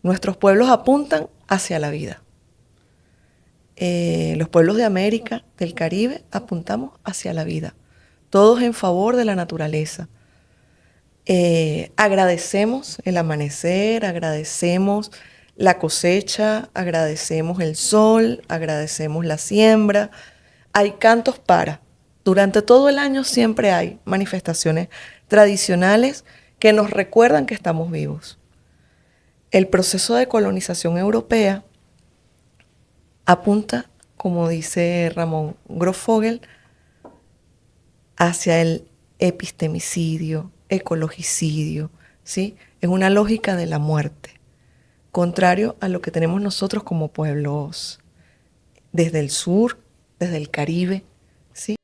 Nuestros pueblos apuntan hacia la vida. Los pueblos de América, del Caribe, apuntamos hacia la vida. Todos en favor de la naturaleza. Agradecemos el amanecer, agradecemos la cosecha, agradecemos el sol, agradecemos la siembra. Hay cantos para. Durante todo el año siempre hay manifestaciones tradicionales que nos recuerdan que estamos vivos. El proceso de colonización europea apunta, como dice Ramón Grosfoguel, hacia el epistemicidio, ecologicidio, ¿sí? Es una lógica de la muerte, contrario a lo que tenemos nosotros como pueblos desde el sur, desde el Caribe, ¿sí?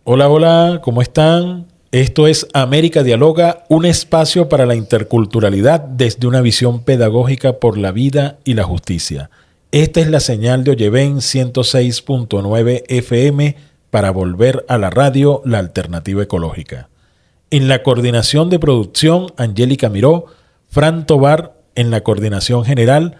Hola, hola, ¿cómo están? Esto es América Dialoga, un espacio para la interculturalidad desde una visión pedagógica por la vida y la justicia. Esta es la señal de Oyeven 106.9 FM para volver a la radio, la alternativa ecológica. En la coordinación de producción, Angélica Miró, Fran Tobar en la coordinación general,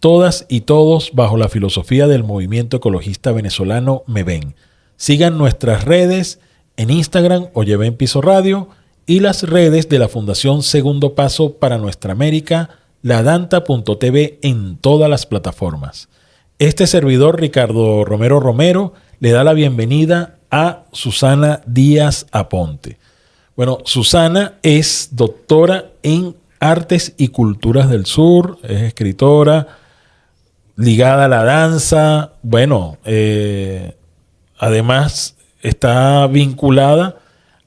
todas y todos bajo la filosofía del movimiento ecologista venezolano MEVEN. Sigan nuestras redes en Instagram, Oyeven Piso Radio, y las redes de la Fundación Segundo Paso para Nuestra América, ladanta.tv en todas las plataformas. Este servidor, Ricardo Romero Romero, le da la bienvenida a Susana Díaz Aponte. Bueno, Susana es doctora en Artes y Culturas del Sur, es escritora, ligada a la danza, además está vinculada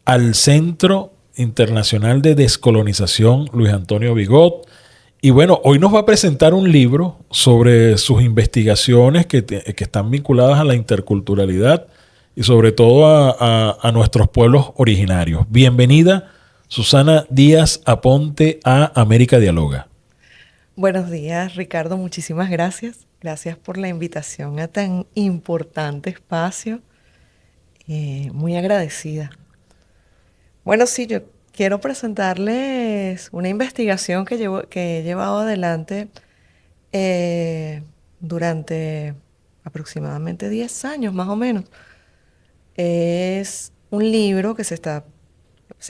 al Centro Internacional de Descolonización Luis Antonio Vigot. Y bueno, hoy nos va a presentar un libro sobre sus investigaciones que están vinculadas a la interculturalidad y sobre todo a nuestros pueblos originarios. Bienvenida, Susana Díaz Aponte, a América Dialoga. Buenos días, Ricardo. Muchísimas gracias. Gracias por la invitación a tan importante espacio. Muy agradecida. Bueno, sí, yo quiero presentarles una investigación que he llevado adelante durante aproximadamente 10 años, más o menos. Es un libro que se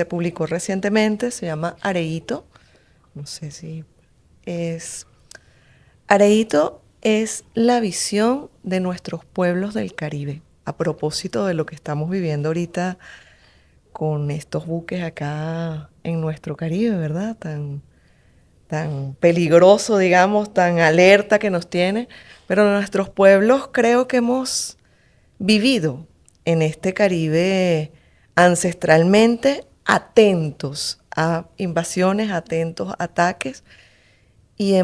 publicó recientemente, se llama Areíto. No sé si es... Areíto es la visión de nuestros pueblos del Caribe, a propósito de lo que estamos viviendo ahorita con estos buques acá en nuestro Caribe, ¿verdad? Tan peligroso, digamos, tan alerta que nos tiene. Pero nuestros pueblos creo que hemos vivido en este Caribe ancestralmente atentos a invasiones, atentos a ataques, y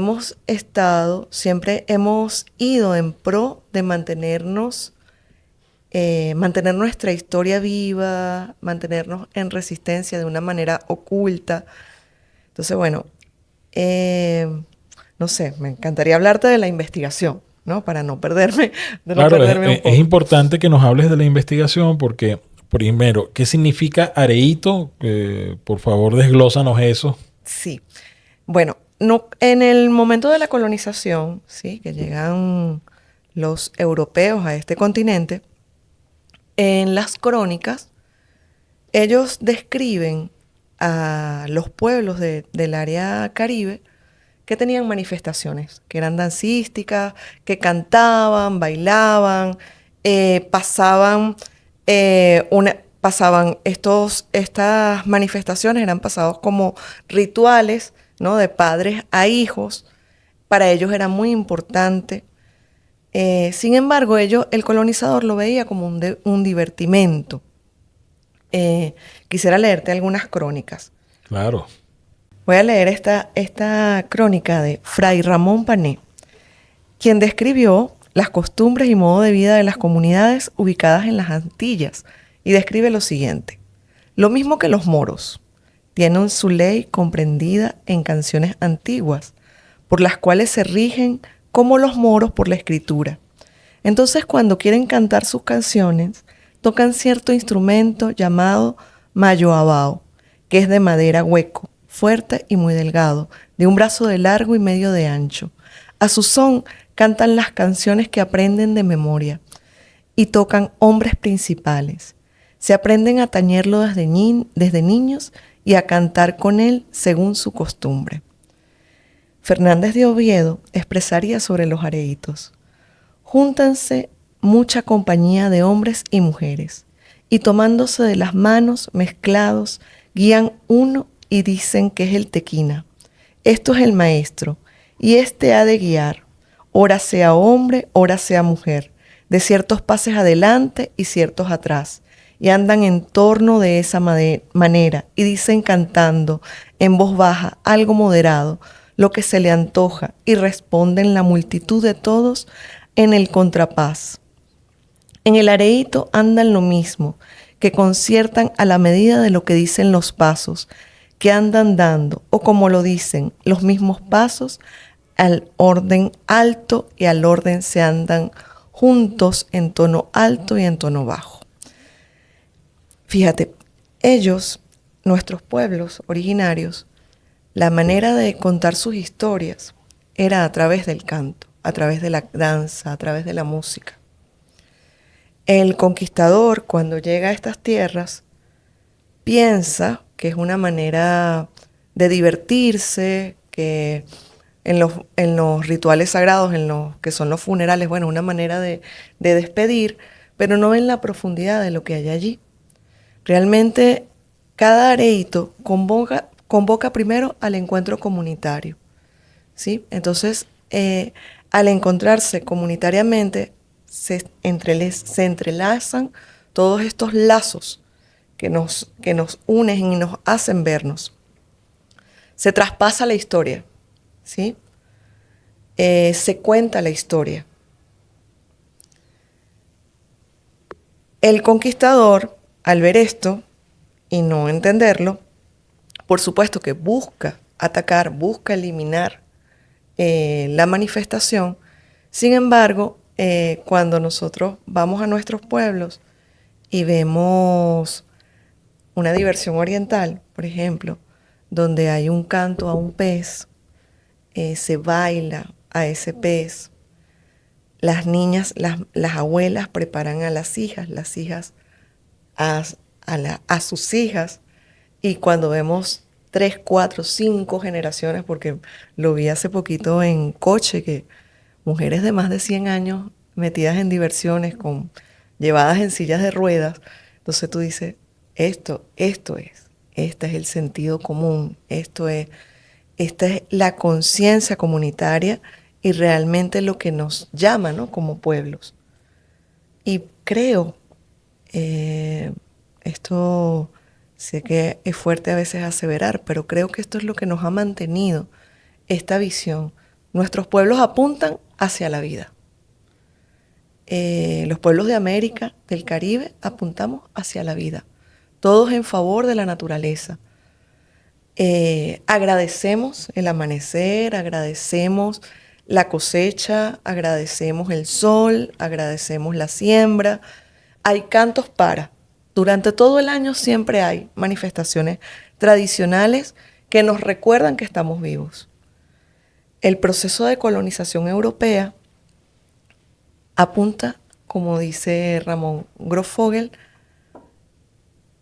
siempre hemos ido en pro de mantener nuestra historia viva, mantenernos en resistencia de una manera oculta. Entonces, bueno, no sé, me encantaría hablarte de la investigación, ¿no? Para no perderme, un poco. Es importante que nos hables de la investigación porque, primero, ¿qué significa areíto? Por favor, desglósanos eso. Sí. Bueno, en el momento de la colonización, ¿sí? Que llegan los europeos a este continente, en las crónicas, ellos describen a los pueblos del área Caribe que tenían manifestaciones, que eran dancísticas, que cantaban, bailaban, pasaban estas manifestaciones eran pasados como rituales, ¿no? De padres a hijos. Para ellos era muy importante. Sin embargo, el colonizador lo veía como un divertimento. Quisiera leerte algunas crónicas. Claro. Voy a leer esta crónica de Fray Ramón Pané, quien describió las costumbres y modo de vida de las comunidades ubicadas en las Antillas, y describe lo siguiente: lo mismo que los moros, tienen su ley comprendida en canciones antiguas, por las cuales se rigen como los moros por la escritura. Entonces, cuando quieren cantar sus canciones, tocan cierto instrumento llamado mayoabao, que es de madera hueco, fuerte y muy delgado, de un brazo de largo y medio de ancho. A su son cantan las canciones que aprenden de memoria y tocan hombres principales. Se aprenden a tañerlo desde niños y a cantar con él según su costumbre. Fernández de Oviedo expresaría sobre los areitos: júntanse mucha compañía de hombres y mujeres, y tomándose de las manos, mezclados, guían uno y dicen que es el tequina. Esto es el maestro, y éste ha de guiar, ora sea hombre, ora sea mujer, de ciertos pases adelante y ciertos atrás, y andan en torno de esa manera, y dicen cantando, en voz baja, algo moderado, lo que se le antoja, y responden la multitud de todos en el contrapás. En el areíto andan lo mismo, que conciertan a la medida de lo que dicen los pasos, que andan dando, o como lo dicen, los mismos pasos, al orden alto y al orden se andan juntos en tono alto y en tono bajo. Fíjate, ellos, nuestros pueblos originarios, la manera de contar sus historias era a través del canto, a través de la danza, a través de la música. El conquistador, cuando llega a estas tierras, piensa que es una manera de divertirse, que en los rituales sagrados, en los que son los funerales, bueno, una manera de despedir, pero no ven la profundidad de lo que hay allí. Realmente, cada areíto convoca primero al encuentro comunitario, ¿sí? Entonces, al encontrarse comunitariamente, se entrelazan todos estos lazos que nos unen y nos hacen vernos. Se traspasa la historia, ¿sí? Se cuenta la historia. El conquistador, al ver esto y no entenderlo, por supuesto que busca atacar, busca eliminar la manifestación. Sin embargo, cuando nosotros vamos a nuestros pueblos y vemos una diversión oriental, por ejemplo, donde hay un canto a un pez, se baila a ese pez, las niñas, las abuelas preparan a las hijas a sus hijas, y cuando vemos 3, 4, 5 generaciones, porque lo vi hace poquito en Coche, que mujeres de más de 100 años metidas en diversiones, llevadas en sillas de ruedas. Entonces tú dices, este es el sentido común, esta es la conciencia comunitaria y realmente lo que nos llama, ¿no?, como pueblos. Y creo, esto sé que es fuerte a veces aseverar, pero creo que esto es lo que nos ha mantenido esta visión. Nuestros pueblos apuntan hacia la vida. Los pueblos de América, del Caribe, apuntamos hacia la vida. Todos en favor de la naturaleza. Agradecemos el amanecer, agradecemos la cosecha, agradecemos el sol, agradecemos la siembra. Hay cantos durante todo el año siempre hay manifestaciones tradicionales que nos recuerdan que estamos vivos. El proceso de colonización europea apunta, como dice Ramón Grosfoguel,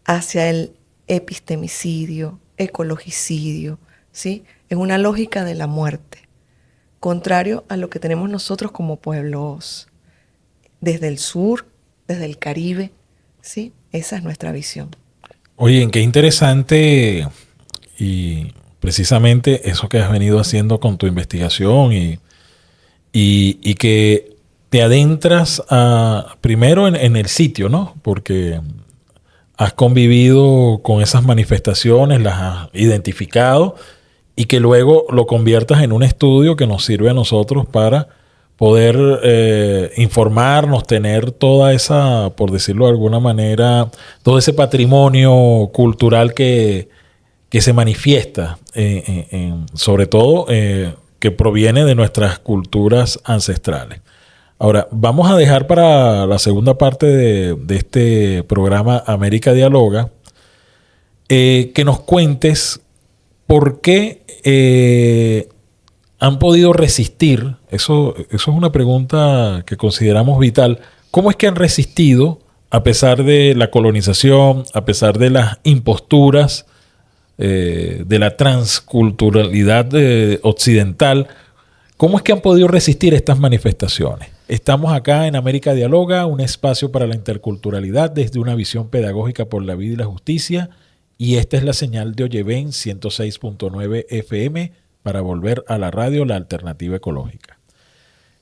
hacia el epistemicidio, ecologicidio, ¿sí? Es una lógica de la muerte, contrario a lo que tenemos nosotros como pueblos desde el sur, desde el Caribe, ¿sí? Esa es nuestra visión. Oye, qué interesante, y precisamente eso que has venido haciendo con tu investigación y que te adentras primero en el sitio, ¿no? Porque has convivido con esas manifestaciones, las has identificado, y que luego lo conviertas en un estudio que nos sirve a nosotros para poder informarnos, tener toda esa, por decirlo de alguna manera, todo ese patrimonio cultural que se manifiesta, sobre todo que proviene de nuestras culturas ancestrales. Ahora, vamos a dejar para la segunda parte de este programa América Dialoga, que nos cuentes ¿Por qué han podido resistir? Eso es una pregunta que consideramos vital. ¿Cómo es que han resistido a pesar de la colonización, a pesar de las imposturas, de la transculturalidad occidental? ¿Cómo es que han podido resistir estas manifestaciones? Estamos acá en América Dialoga, un espacio para la interculturalidad desde una visión pedagógica por la vida y la justicia. Y esta es la señal de Oyeven 106.9 FM para volver a la radio, la alternativa ecológica.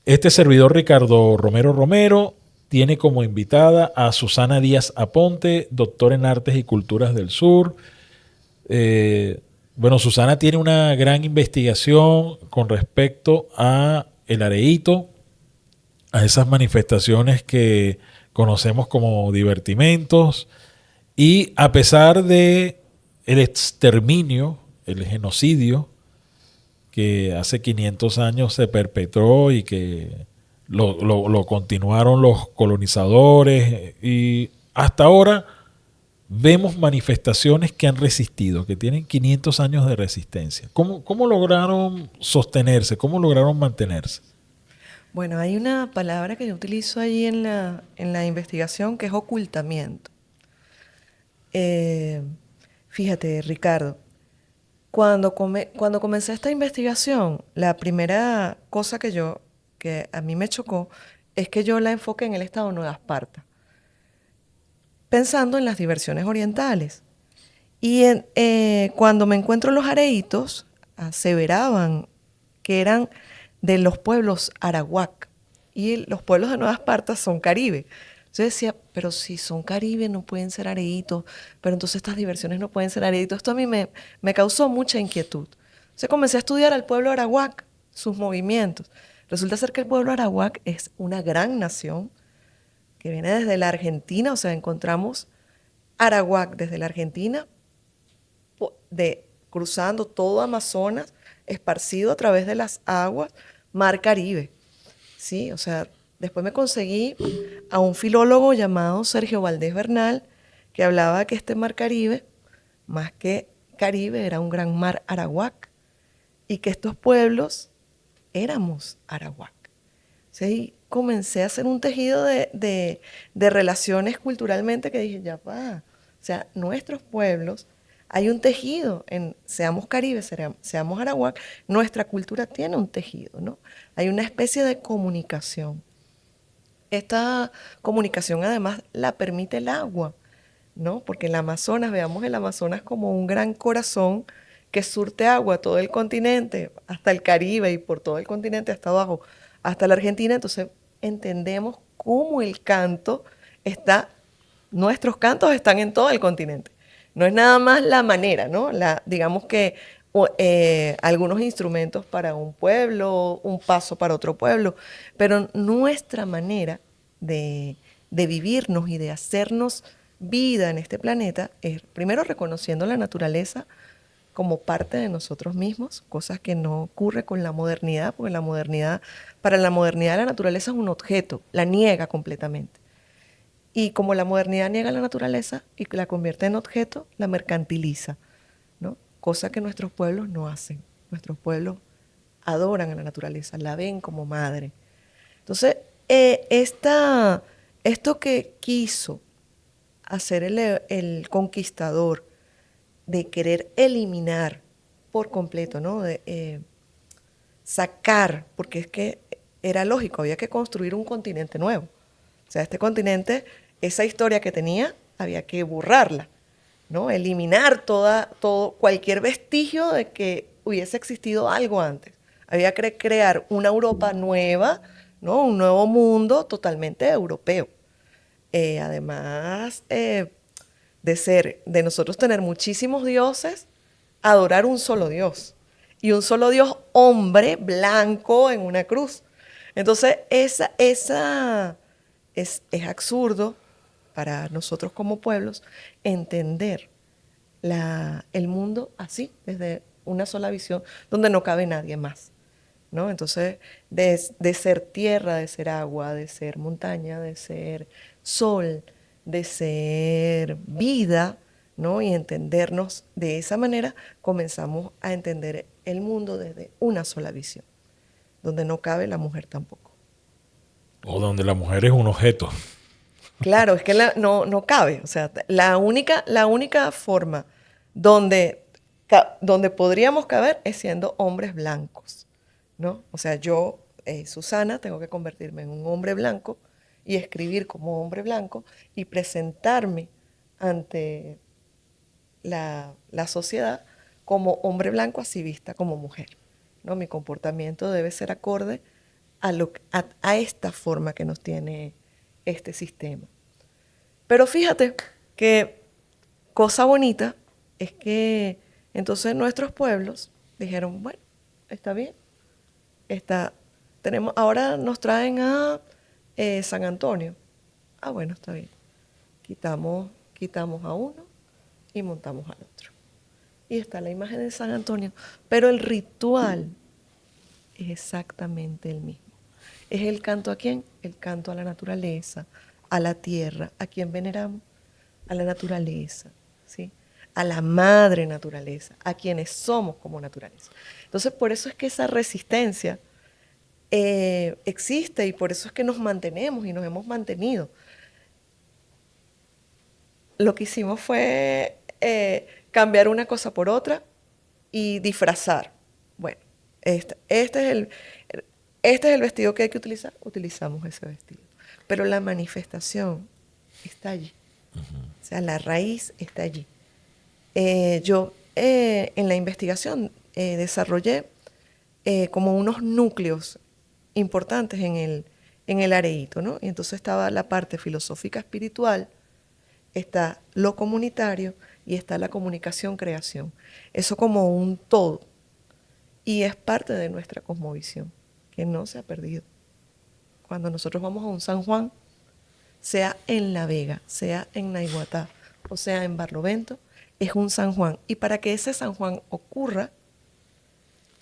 Este servidor Ricardo Romero Romero tiene como invitada a Susana Díaz Aponte, doctora en Artes y Culturas del Sur. Bueno, Susana tiene una gran investigación con respecto a el areíto, a esas manifestaciones que conocemos como divertimentos, y a pesar de el exterminio, el genocidio que hace 500 años se perpetró y que lo continuaron los colonizadores, y hasta ahora vemos manifestaciones que han resistido, que tienen 500 años de resistencia. ¿Cómo lograron sostenerse? ¿Cómo lograron mantenerse? Bueno, hay una palabra que yo utilizo ahí en la investigación que es ocultamiento. Fíjate, Ricardo, cuando comencé esta investigación, la primera cosa que a mí me chocó es que yo la enfoqué en el estado de Nueva Esparta, pensando en las diversiones orientales. Y cuando me encuentro los areitos, aseveraban que eran de los pueblos arawak, y los pueblos de Nueva Esparta son caribe. Yo decía, pero si son caribe no pueden ser areitos, pero entonces estas diversiones no pueden ser areitos. Esto a mí me causó mucha inquietud. Entonces comencé a estudiar al pueblo arawak, sus movimientos. Resulta ser que el pueblo arawak es una gran nación que viene desde la Argentina, o sea, encontramos arawak desde la Argentina, cruzando todo Amazonas, esparcido a través de las aguas, Mar Caribe. Sí, o sea, después me conseguí a un filólogo llamado Sergio Valdés Bernal, que hablaba que este Mar Caribe, más que Caribe, era un gran mar arawak, y que estos pueblos éramos arawak. ¿Sí? Comencé a hacer un tejido de relaciones culturalmente que dije, ya va, o sea, nuestros pueblos, hay un tejido, seamos Caribe, seamos arawak, nuestra cultura tiene un tejido, ¿no? Hay una especie de comunicación. Esta comunicación además la permite el agua, ¿no? Porque el Amazonas, veamos el Amazonas como un gran corazón que surte agua a todo el continente, hasta el Caribe y por todo el continente hasta abajo, hasta la Argentina. Entonces entendemos cómo el canto nuestros cantos están en todo el continente. No es nada más la manera, ¿no? Digamos que algunos instrumentos para un pueblo, un paso para otro pueblo, pero nuestra manera de vivirnos y de hacernos vida en este planeta es primero reconociendo la naturaleza como parte de nosotros mismos, cosas que no ocurre con la modernidad, porque para la modernidad la naturaleza es un objeto, la niega completamente. Y como la modernidad niega la naturaleza y la convierte en objeto, la mercantiliza, ¿no? Cosa que nuestros pueblos no hacen. Nuestros pueblos adoran a la naturaleza, la ven como madre. Entonces, esto que quiso hacer el conquistador, de querer eliminar por completo, ¿no? Sacar, porque es que era lógico, había que construir un continente nuevo. O sea, este continente, esa historia que tenía, había que borrarla, ¿no? Eliminar cualquier vestigio de que hubiese existido algo antes. Había que crear una Europa nueva, ¿no? Un nuevo mundo totalmente europeo. Además, de nosotros tener muchísimos dioses, adorar un solo Dios. Y un solo Dios hombre, blanco, en una cruz. Entonces, es absurdo para nosotros como pueblos entender el mundo así, desde una sola visión, donde no cabe nadie más, ¿no? Entonces, de ser tierra, de ser agua, de ser montaña, de ser sol, de ser vida, ¿no? Y entendernos de esa manera, comenzamos a entender el mundo desde una sola visión, donde no cabe la mujer tampoco. O donde la mujer es un objeto. Claro, es que no cabe. O sea, la única forma donde, donde podríamos caber es siendo hombres blancos, ¿no? O sea, yo, Susana, tengo que convertirme en un hombre blanco y escribir como hombre blanco y presentarme ante la sociedad como hombre blanco así vista como mujer, ¿no? Mi comportamiento debe ser acorde a esta forma que nos tiene este sistema. Pero fíjate que cosa bonita es que entonces nuestros pueblos dijeron, bueno, está bien, ahora nos traen a San Antonio. Ah, bueno, está bien. Quitamos a uno y montamos al otro. Y está la imagen de San Antonio, pero el ritual es exactamente el mismo. ¿Es el canto a quién? El canto a la naturaleza, a la tierra. ¿A quién veneramos? A la naturaleza, ¿sí? A la madre naturaleza, a quienes somos como naturaleza. Entonces, por eso es que esa resistencia existe y por eso es que nos mantenemos y nos hemos mantenido. Lo que hicimos fue cambiar una cosa por otra y disfrazar. Bueno, este es el vestido que hay que utilizar, utilizamos ese vestido. Pero la manifestación está allí. O sea, la raíz está allí. Yo en la investigación desarrollé como unos núcleos importantes en el areíto, ¿no? Y entonces estaba la parte filosófica espiritual, está lo comunitario y está la comunicación-creación. Eso como un todo. Y es parte de nuestra cosmovisión, que no se ha perdido. Cuando nosotros vamos a un San Juan, sea en La Vega, sea en Naiguatá, o sea en Barlovento, es un San Juan. Y para que ese San Juan ocurra,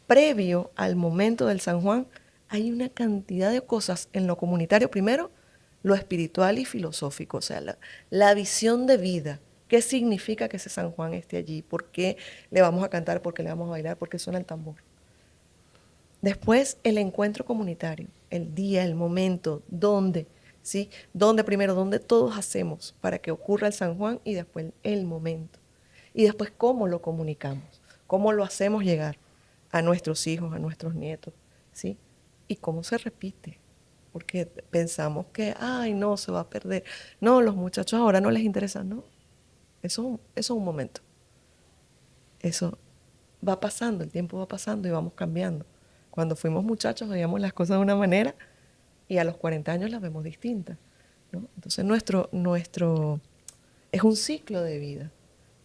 previo al momento del San Juan, hay una cantidad de cosas en lo comunitario. Primero, lo espiritual y filosófico, o sea, la visión de vida. ¿Qué significa que ese San Juan esté allí? ¿Por qué le vamos a cantar? ¿Por qué le vamos a bailar? ¿Por qué suena el tambor? Después, el encuentro comunitario, el día, el momento, dónde, ¿sí? Dónde todos hacemos para que ocurra el San Juan y después el momento. Y después, cómo lo comunicamos, cómo lo hacemos llegar a nuestros hijos, a nuestros nietos, ¿sí? Y cómo se repite. Porque pensamos que, ay, no, se va a perder. No, los muchachos ahora no les interesa. No, eso es un momento. Eso va pasando, el tiempo va pasando y vamos cambiando. Cuando fuimos muchachos veíamos las cosas de una manera y a los 40 años las vemos distintas, ¿no? Entonces nuestro es un ciclo de vida,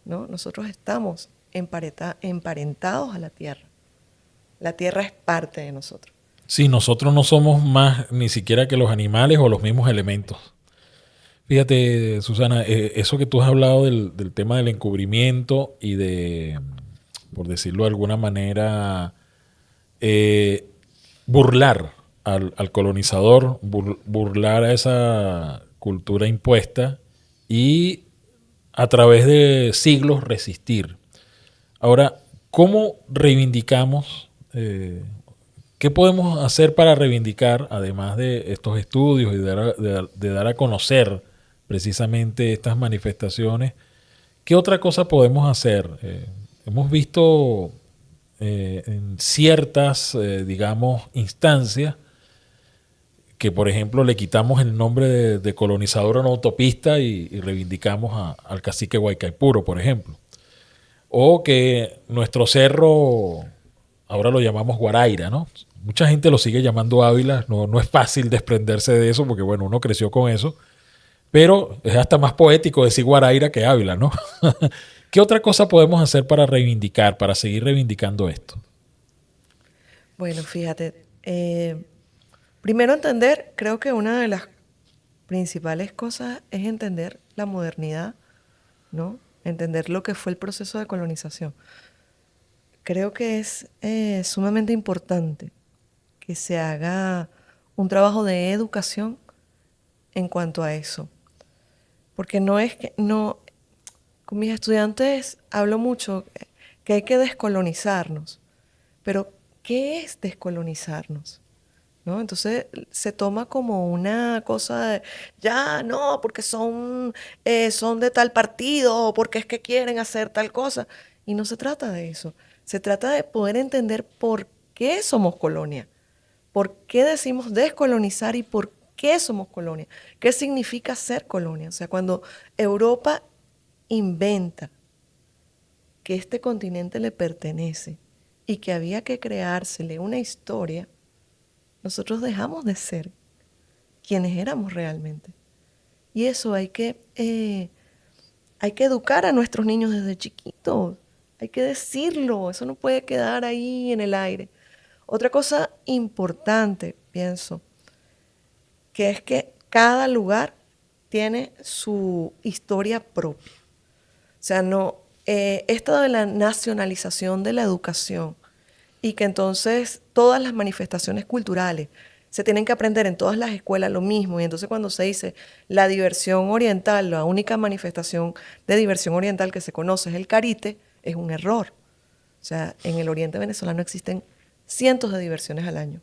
¿no? Nosotros estamos emparentados a la tierra. La tierra es parte de nosotros. Sí, nosotros no somos más ni siquiera que los animales o los mismos elementos. Fíjate, Susana, eso que tú has hablado del tema del encubrimiento y de, por decirlo de alguna manera, eh, burlar al colonizador, burlar a esa cultura impuesta y a través de siglos resistir. Ahora, ¿cómo reivindicamos? ¿Qué podemos hacer para reivindicar, además de estos estudios y de dar a conocer precisamente estas manifestaciones? ¿Qué otra cosa podemos hacer? Hemos visto en ciertas, digamos, instancias que, por ejemplo, le quitamos el nombre de colonizador a una autopista y reivindicamos al cacique Guaycaipuro, por ejemplo. O que nuestro cerro, ahora lo llamamos Guaraira, ¿no? Mucha gente lo sigue llamando Ávila, no es fácil desprenderse de eso porque, bueno, uno creció con eso, pero es hasta más poético decir Guaraira que Ávila, ¿no? ¿Qué otra cosa podemos hacer para reivindicar, para seguir reivindicando esto? Bueno, fíjate, primero entender, creo que una de las principales cosas es entender la modernidad, ¿no? Entender lo que fue el proceso de colonización. Creo que es sumamente importante que se haga un trabajo de educación en cuanto a eso. Porque no es que, no, Con mis estudiantes hablo mucho que hay que descolonizarnos, pero ¿qué es descolonizarnos? ¿No? Entonces se toma como una cosa de, ya no, porque son de tal partido, o porque es que quieren hacer tal cosa. Y no se trata de eso. Se trata de poder entender por qué somos colonia, por qué decimos descolonizar y por qué somos colonia. ¿Qué significa ser colonia? O sea, cuando Europa inventa que este continente le pertenece y que había que creársele una historia, nosotros dejamos de ser quienes éramos realmente. Y eso hay que educar a nuestros niños desde chiquitos. Hay que decirlo, eso no puede quedar ahí en el aire. Otra cosa importante, pienso, que es que cada lugar tiene su historia propia. O sea, esto de la nacionalización de la educación y que entonces todas las manifestaciones culturales se tienen que aprender en todas las escuelas lo mismo. Y entonces cuando se dice la diversión oriental, la única manifestación de diversión oriental que se conoce es el carite, es un error. O sea, en el oriente venezolano existen cientos de diversiones al año.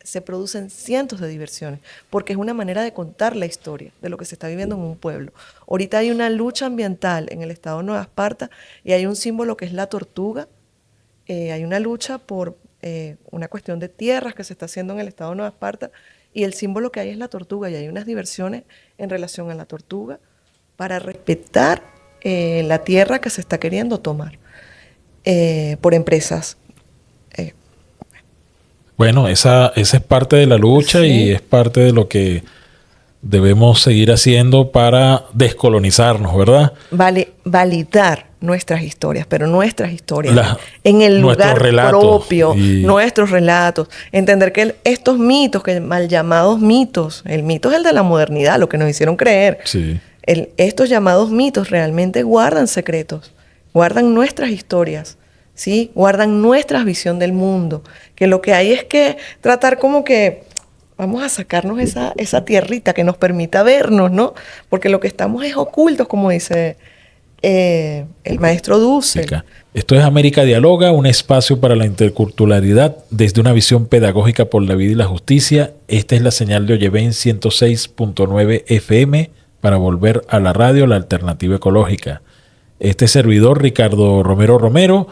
Se producen cientos de diversiones, porque es una manera de contar la historia de lo que se está viviendo en un pueblo. Ahorita hay una lucha ambiental en el estado de Nueva Esparta y hay un símbolo que es la tortuga. Hay una lucha por una cuestión de tierras que se está haciendo en el estado de Nueva Esparta y el símbolo que hay es la tortuga y hay unas diversiones en relación a la tortuga para respetar la tierra que se está queriendo tomar por empresas. Bueno, esa es parte de la lucha, sí, y es parte de lo que debemos seguir haciendo para descolonizarnos, ¿verdad? Validar nuestras historias, pero nuestras historias en el lugar propio, nuestros relatos. Entender que estos mitos, que mal llamados mitos, el mito es el de la modernidad, lo que nos hicieron creer. Sí. Estos llamados mitos realmente guardan secretos, guardan nuestras historias, ¿sí? Guardan nuestra visión del mundo. Que lo que hay es que tratar como que vamos a sacarnos esa tierrita que nos permita vernos, ¿no? Porque lo que estamos es ocultos, como dice el maestro Dussel. Esto es América Dialoga, un espacio para la interculturalidad desde una visión pedagógica por la vida y la justicia. Esta es la señal de Oyeven 106.9 FM para volver a la radio, la alternativa ecológica. Este servidor, Ricardo Romero,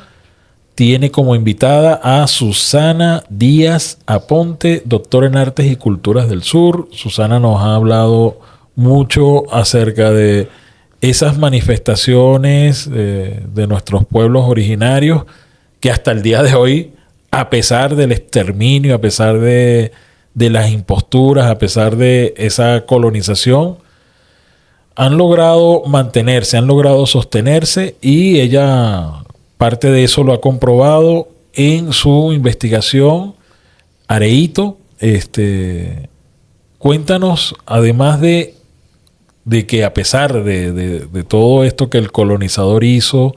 tiene como invitada a Susana Díaz Aponte, doctora en Artes y Culturas del Sur. Susana nos ha hablado mucho acerca de esas manifestaciones de nuestros pueblos originarios que hasta el día de hoy, a pesar del exterminio, a pesar de las imposturas, a pesar de esa colonización, han logrado mantenerse, han logrado sostenerse, y ella parte de eso lo ha comprobado en su investigación. Areito, cuéntanos, además de que a pesar de todo esto que el colonizador hizo,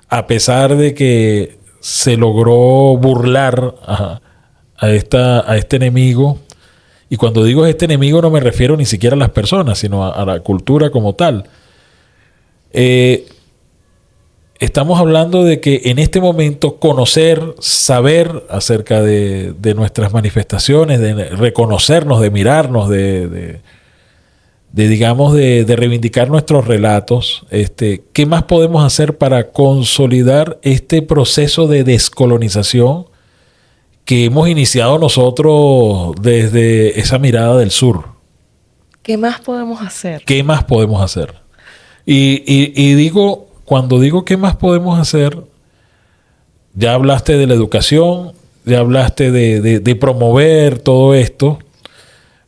a pesar de que se logró burlar a este enemigo, y cuando digo este enemigo no me refiero ni siquiera a las personas, sino a la cultura como tal. Estamos hablando de que en este momento conocer, saber acerca de nuestras manifestaciones, de reconocernos, de mirarnos, de reivindicar nuestros relatos, ¿qué más podemos hacer para consolidar este proceso de descolonización que hemos iniciado nosotros desde esa mirada del sur? ¿Qué más podemos hacer? ¿Qué más podemos hacer? Y digo, cuando digo qué más podemos hacer, ya hablaste de la educación, ya hablaste de promover todo esto,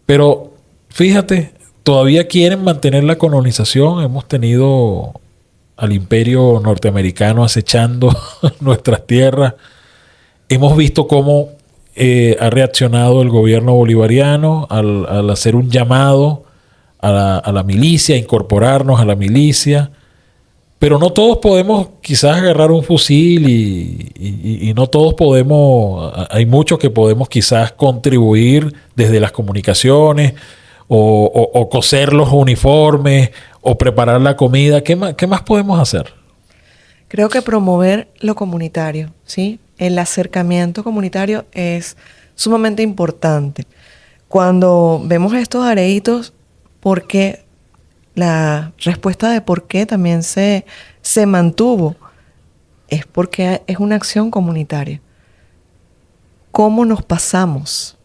pero fíjate, todavía quieren mantener la colonización. Hemos tenido al imperio norteamericano acechando nuestras tierras. Hemos visto cómo ha reaccionado el gobierno bolivariano al hacer un llamado a la milicia, a incorporarnos a la milicia. Pero no todos podemos quizás agarrar un fusil y no todos podemos, hay muchos que podemos quizás contribuir desde las comunicaciones o coser los uniformes o preparar la comida. ¿Qué más podemos hacer? Creo que promover lo comunitario, ¿sí? El acercamiento comunitario es sumamente importante. Cuando vemos estos areitos, ¿por qué? La respuesta de por qué también se mantuvo es porque es una acción comunitaria. ¿Cómo nos pasamos?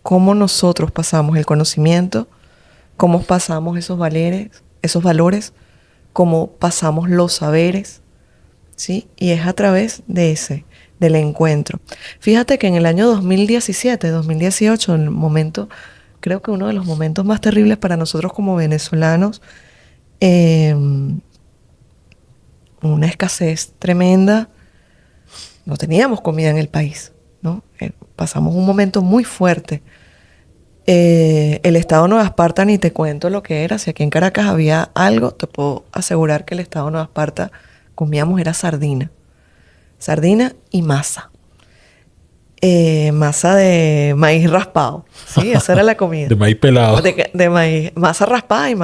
¿Cómo nosotros pasamos el conocimiento? ¿Cómo pasamos esos valores? ¿Cómo pasamos los saberes? ¿Sí? Y es a través del encuentro. Fíjate que en el año 2017, 2018, el momento, creo que uno de los momentos más terribles para nosotros como venezolanos, una escasez tremenda, no teníamos comida en el país, ¿no? Pasamos un momento muy fuerte. El estado de Nueva Esparta, ni te cuento lo que era. Si aquí en Caracas había algo, te puedo asegurar que el estado de Nueva Esparta comíamos era sardina y masa. Masa de maíz raspado. Sí, esa era la comida. De maíz pelado. De maíz, masa raspada y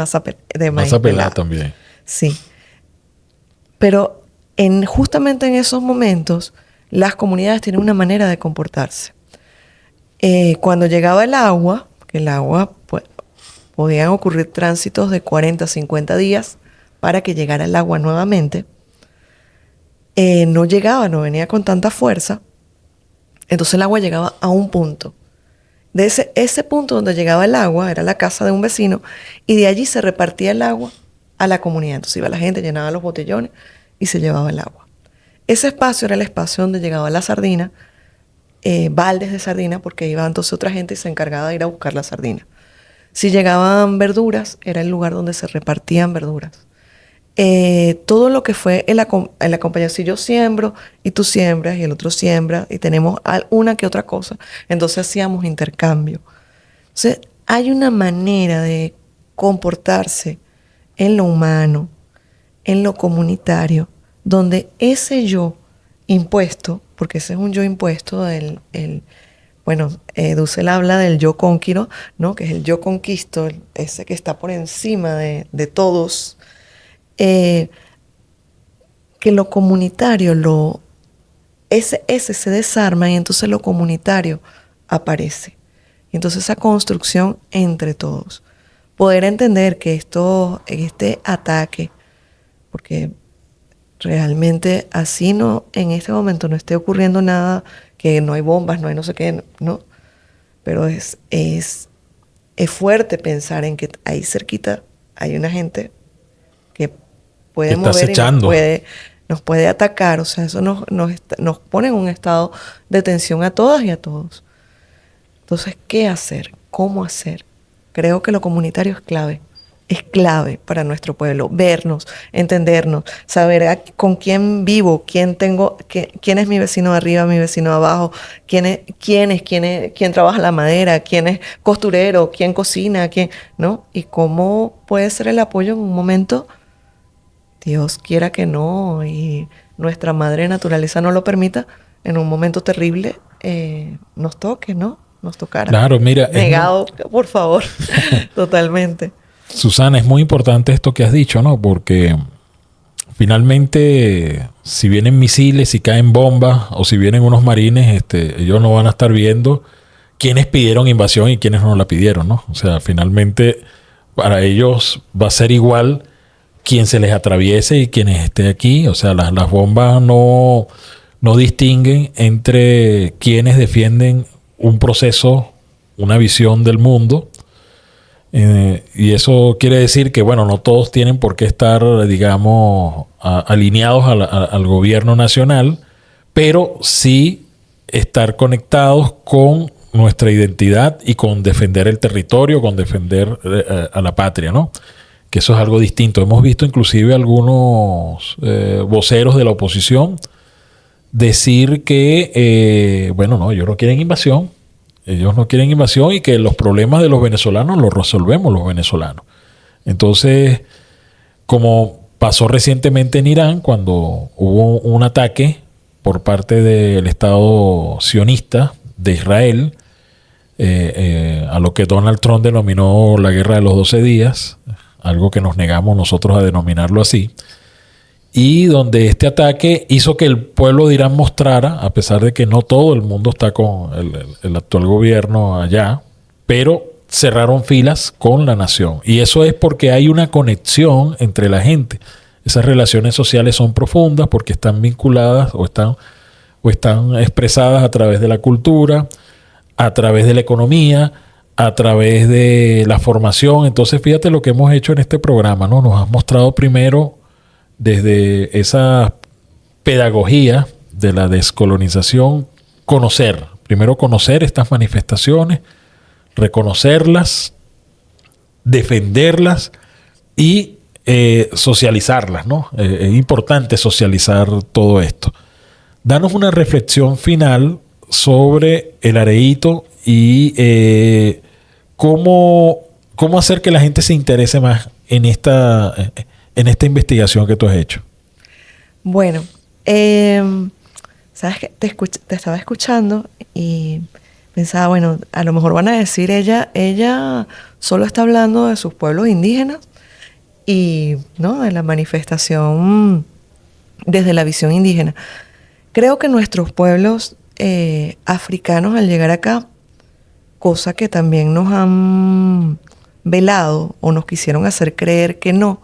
de maíz pelada también. Sí. Pero justamente en esos momentos, las comunidades tienen una manera de comportarse. Cuando llegaba el agua, que el agua, pues, podían ocurrir tránsitos de 40, 50 días para que llegara el agua nuevamente. No llegaba, no venía con tanta fuerza. Entonces el agua llegaba a un punto. De ese punto donde llegaba el agua era la casa de un vecino y de allí se repartía el agua a la comunidad. Entonces iba la gente, llenaba los botellones y se llevaba el agua. Ese espacio era el espacio donde llegaba la sardina, baldes de sardina, porque iba entonces otra gente y se encargaba de ir a buscar la sardina. Si llegaban verduras, era el lugar donde se repartían verduras. Todo lo que fue el acompañamiento, si yo siembro y tú siembras y el otro siembra y tenemos una que otra cosa, entonces hacíamos intercambio. Entonces hay una manera de comportarse en lo humano, en lo comunitario, donde ese yo impuesto, porque ese es un yo impuesto, Dussel habla del yo conquiro, ¿no? Que es el yo conquisto, ese que está por encima de todos. Que lo comunitario, ese se desarma y entonces lo comunitario aparece. Y entonces esa construcción entre todos. Poder entender que este ataque, porque realmente así no, en este momento no esté ocurriendo nada, que no hay bombas, no hay no sé qué, no. Pero es fuerte pensar en que ahí cerquita hay una gente que puede mover y nos puede atacar. O sea, eso nos pone en un estado de tensión a todas y a todos. Entonces, ¿qué hacer? ¿Cómo hacer? Creo que lo comunitario es clave. Es clave para nuestro pueblo. Vernos, entendernos, saber con quién vivo, quién es mi vecino de arriba, mi vecino de abajo, quién trabaja la madera, quién es costurero, quién cocina, ¿no? Y cómo puede ser el apoyo en un momento. Dios quiera que no, y nuestra madre naturaleza no lo permita, en un momento terrible nos toque, ¿no? Nos tocará. Claro, mira. Negado, por favor. Totalmente. Susana, es muy importante esto que has dicho, ¿no? Porque finalmente, si vienen misiles, si caen bombas, o si vienen unos marines, ellos no van a estar viendo quiénes pidieron invasión y quiénes no la pidieron, ¿no? O sea, finalmente, para ellos va a ser igual quien se les atraviese y quienes esté aquí. O sea, las bombas no distinguen entre quienes defienden un proceso, una visión del mundo. Y eso quiere decir que, bueno, no todos tienen por qué estar, digamos, alineados al gobierno nacional, pero sí estar conectados con nuestra identidad y con defender el territorio, con defender a la patria, ¿no? Que eso es algo distinto. Hemos visto inclusive algunos voceros de la oposición decir que, no, ellos no quieren invasión. Ellos no quieren invasión y que los problemas de los venezolanos los resolvemos los venezolanos. Entonces, como pasó recientemente en Irán, cuando hubo un ataque por parte del Estado sionista de Israel, a lo que Donald Trump denominó la guerra de los 12 días, algo que nos negamos nosotros a denominarlo así. y donde este ataque hizo que el pueblo de Irán mostrara, a pesar de que no todo el mundo está con el actual gobierno allá, pero cerraron filas con la nación. Y eso es porque hay una conexión entre la gente. Esas relaciones sociales son profundas porque están vinculadas o están expresadas a través de la cultura, a través de la economía, a través de la formación. Entonces, fíjate lo que hemos hecho en este programa, ¿no? Nos has mostrado primero desde esa pedagogía de la descolonización, primero conocer estas manifestaciones, reconocerlas, defenderlas y socializarlas, ¿no? Es importante socializar todo esto. Danos una reflexión final sobre el areíto y cómo hacer que la gente se interese más en esta investigación que tú has hecho. Bueno, sabes que te estaba escuchando y pensaba, bueno, a lo mejor van a decir ella solo está hablando de sus pueblos indígenas y no de la manifestación desde la visión indígena. Creo que nuestros pueblos africanos al llegar acá, cosa que también nos han velado o nos quisieron hacer creer que no,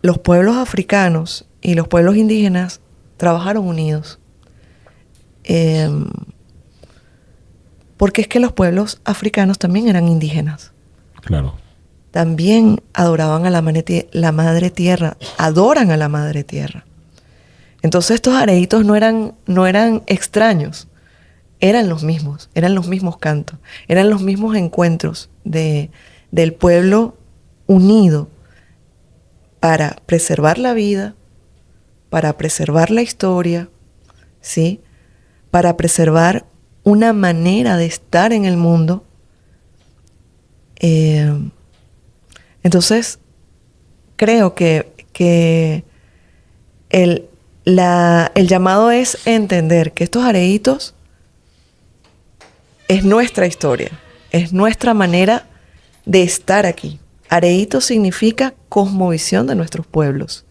los pueblos africanos y los pueblos indígenas trabajaron unidos. Porque es que los pueblos africanos también eran indígenas. Claro. También adoraban a la madre tierra, adoran a la madre tierra. Entonces estos areitos no eran extraños, eran los mismos cantos, eran los mismos encuentros del pueblo unido para preservar la vida, para preservar la historia, ¿sí? Para preservar una manera de estar en el mundo. Entonces, creo que el llamado es entender que estos areitos es nuestra historia, es nuestra manera de estar aquí. Areíto significa cosmovisión de nuestros pueblos.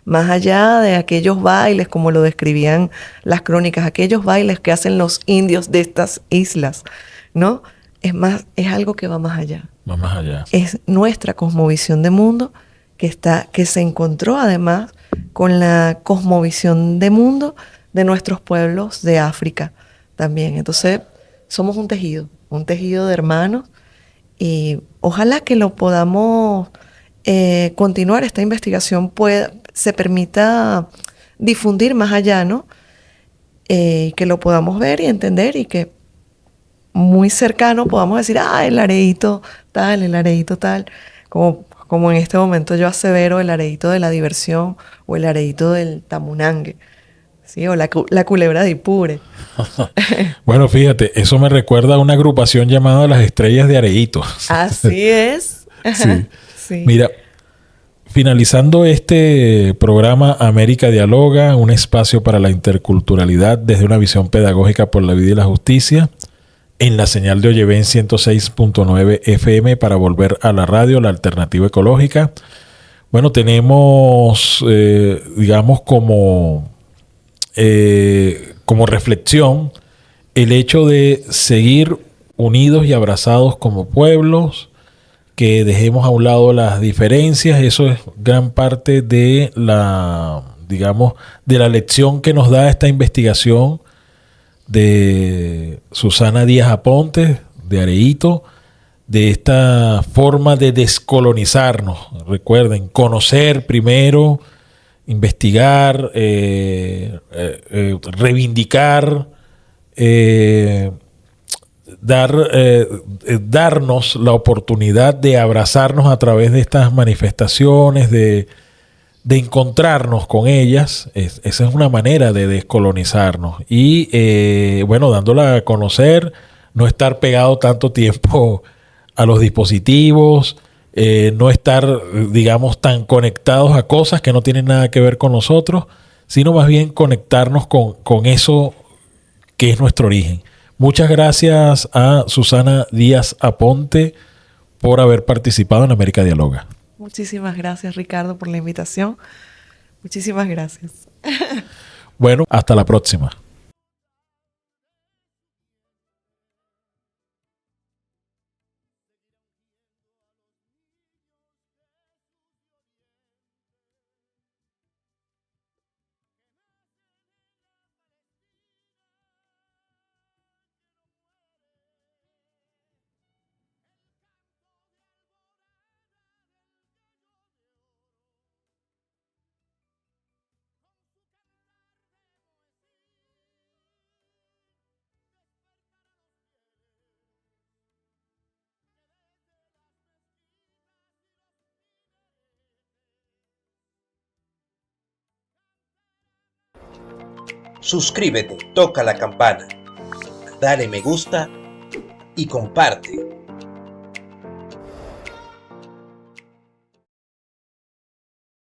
Más allá de aquellos bailes, como lo describían las crónicas, aquellos bailes que hacen los indios de estas islas, ¿no? Es algo que va más allá. Va más allá. Es nuestra cosmovisión de mundo que se encontró además con la cosmovisión de mundo de nuestros pueblos de África también. Entonces, somos un tejido de hermanos y ojalá que lo podamos continuar, esta investigación se permita difundir más allá, ¿no? Que lo podamos ver y entender y que muy cercano podamos decir, el areíto tal, como en este momento yo asevero el areíto de la diversión o el areíto del tamunangue, ¿sí? O la culebra de Ipure. Bueno, fíjate, eso me recuerda a una agrupación llamada Las Estrellas de Areíto. Así es. Sí. Sí. Mira, finalizando este programa América Dialoga, un espacio para la interculturalidad desde una visión pedagógica por la vida y la justicia, en la señal de Oyeven 106.9 FM para volver a la radio, la alternativa ecológica. Bueno, tenemos, digamos, como reflexión el hecho de seguir unidos y abrazados como pueblos, que dejemos a un lado las diferencias. Eso es gran parte de la lección que nos da esta investigación de Susana Díaz Aponte, de Areíto, de esta forma de descolonizarnos. Recuerden, conocer primero, investigar, reivindicar, darnos la oportunidad de abrazarnos a través de estas manifestaciones, de encontrarnos con ellas. Esa es una manera de descolonizarnos. Y bueno, dándola a conocer, no estar pegado tanto tiempo a los dispositivos, no estar, digamos, tan conectados a cosas que no tienen nada que ver con nosotros, sino más bien conectarnos con eso que es nuestro origen. Muchas gracias a Susana Díaz Aponte por haber participado en América Dialoga. Muchísimas gracias, Ricardo, por la invitación. Muchísimas gracias. Bueno, hasta la próxima. Suscríbete, toca la campana, dale me gusta y comparte.